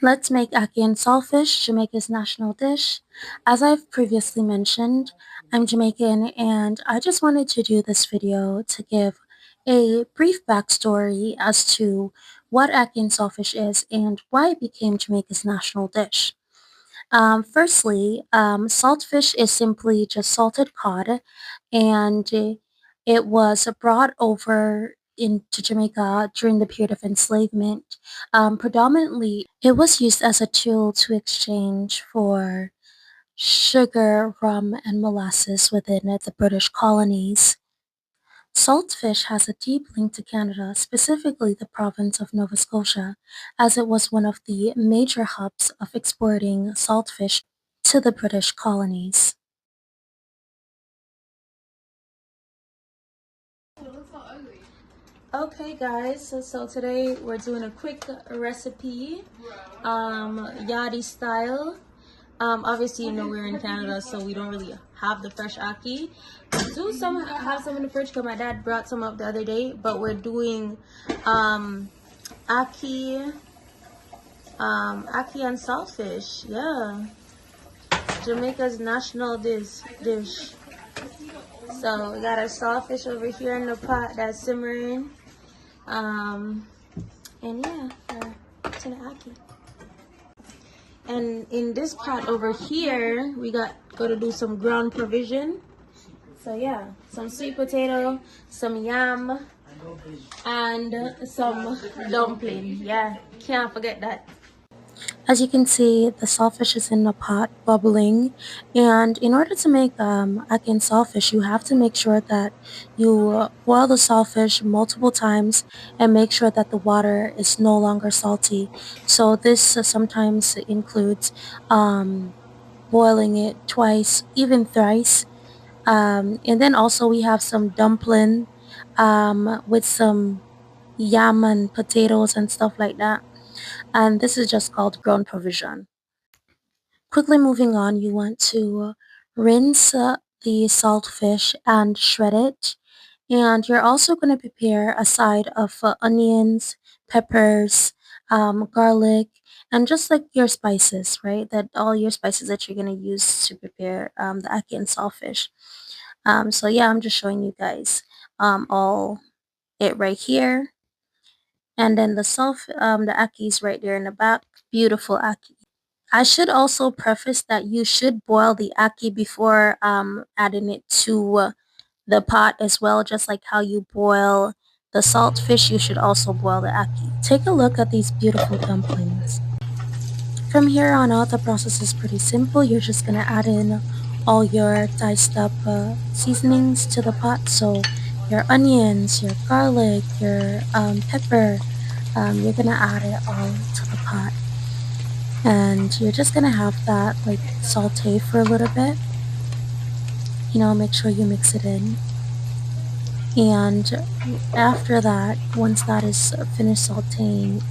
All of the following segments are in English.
Let's make ackee and saltfish, Jamaica's national dish. As I've previously mentioned, I'm Jamaican and I just wanted to do this video to give a brief backstory as to what ackee and saltfish is and why it became Jamaica's national dish. Firstly, saltfish is simply just salted cod, and it was brought over into Jamaica during the period of enslavement. Predominantly, it was used as a tool to exchange for sugar, rum, and molasses within the British colonies. Saltfish has a deep link to Canada, specifically the province of Nova Scotia, as it was one of the major hubs of exporting saltfish to the British colonies. Okay guys, so today we're doing a quick recipe, yachty style. Obviously, we're in Canada, so we don't really have the fresh ackee. Have some in the fridge because my dad brought some up the other day. But we're doing ackee, ackee and saltfish. Yeah, Jamaica's national dish. So we got our saltfish over here in the pot that's simmering. And yeah, to the ackee. And in this pot over here, we got to do some ground provision. So yeah, some sweet potato, some yam, and some dumpling. Yeah, can't forget that. As you can see, the saltfish is in the pot bubbling, and in order to make ackee and saltfish, you have to make sure that you boil the saltfish multiple times and make sure that the water is no longer salty. So this sometimes includes boiling it twice, even thrice. And then also we have some dumpling with some yam and potatoes and stuff like that. And this is just called ground provision. Quickly moving on, you want to rinse the saltfish and shred it. And you're also going to prepare a side of onions, peppers, garlic, and just like your spices, right? That all your spices that you're going to use to prepare the ackee and saltfish. So yeah, I'm just showing you guys all it right here. And then the ackee is right there in the back. Beautiful ackee. I should also preface that you should boil the ackee before adding it to the pot as well, just like how you boil the saltfish, you should also boil the ackee. Take a look at these beautiful dumplings. From here on out, the process is pretty simple. You're just gonna add in all your diced up seasonings to the pot. So your onions, your garlic, your pepper, you're gonna add it all to the pot. And you're just gonna have that like saute for a little bit. Make sure you mix it in. And after that, once that is finished sauteing,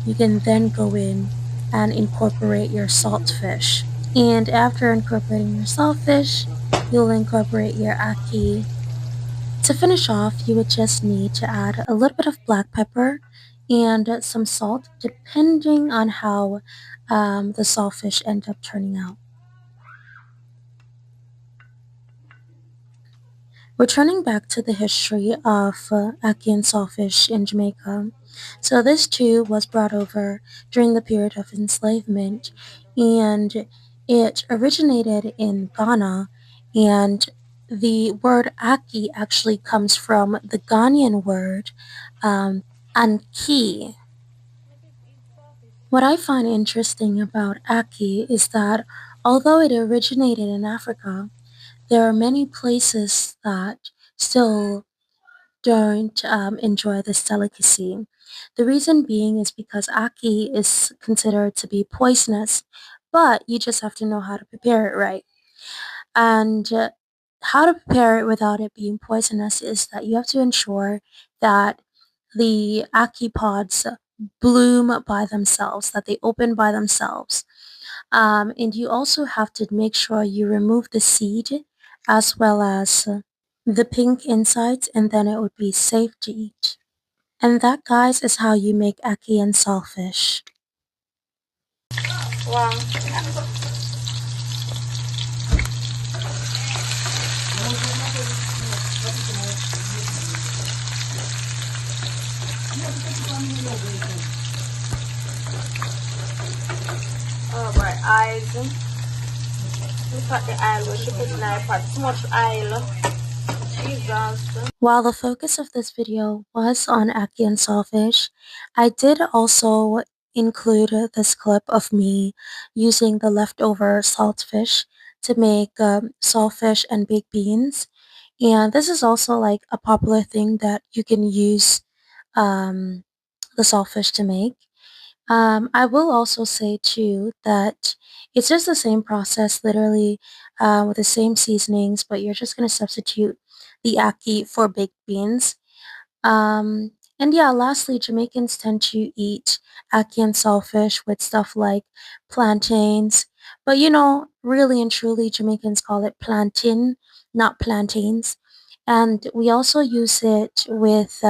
you can then go in and incorporate your saltfish. And after incorporating your saltfish, you'll incorporate your ackee. To finish off, you would just need to add a little bit of black pepper and some salt, depending on how the saltfish end up turning out. Returning back to the history of ackee and saltfish in Jamaica, so this too was brought over during the period of enslavement, and it originated in Ghana, and the word ackee actually comes from the Ghanaian word anki. What I find interesting about ackee is that although it originated in Africa, there are many places that still don't enjoy this delicacy. The reason being is because ackee is considered to be poisonous, but you just have to know how to prepare it right. And how to prepare it without it being poisonous is that you have to ensure that the ackee pods bloom by themselves, that they open by themselves. And you also have to make sure you remove the seed as well as the pink insides, and then it would be safe to eat. And that, guys, is how you make ackee and saltfish. Wow. Oh, my eyes. Look at the aisle where she put in her pot. Too much aisle. Jesus. While the focus of this video was on ackee and saltfish, I did also include this clip of me using the leftover saltfish to make saltfish and baked beans. And this is also like a popular thing that you can use um, the saltfish to make. I will also say too that it's just the same process, literally, with the same seasonings, but you're just gonna substitute the ackee for baked beans. And yeah, lastly, Jamaicans tend to eat ackee and saltfish with stuff like plantains, but really and truly, Jamaicans call it plantain, not plantains. And we also use it with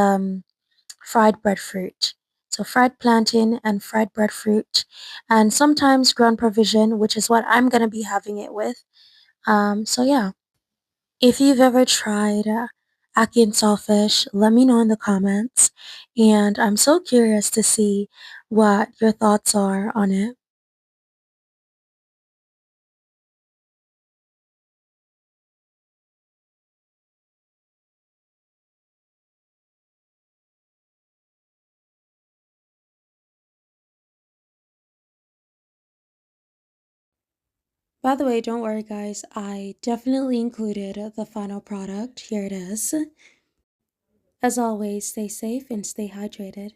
fried breadfruit. So fried plantain and fried breadfruit, and sometimes ground provision, which is what I'm gonna be having it with. So yeah, if you've ever tried ackee and saltfish, let me know in the comments, and I'm so curious to see what your thoughts are on it. By the way, don't worry guys, I definitely included the final product. Here it is. As always, stay safe and stay hydrated.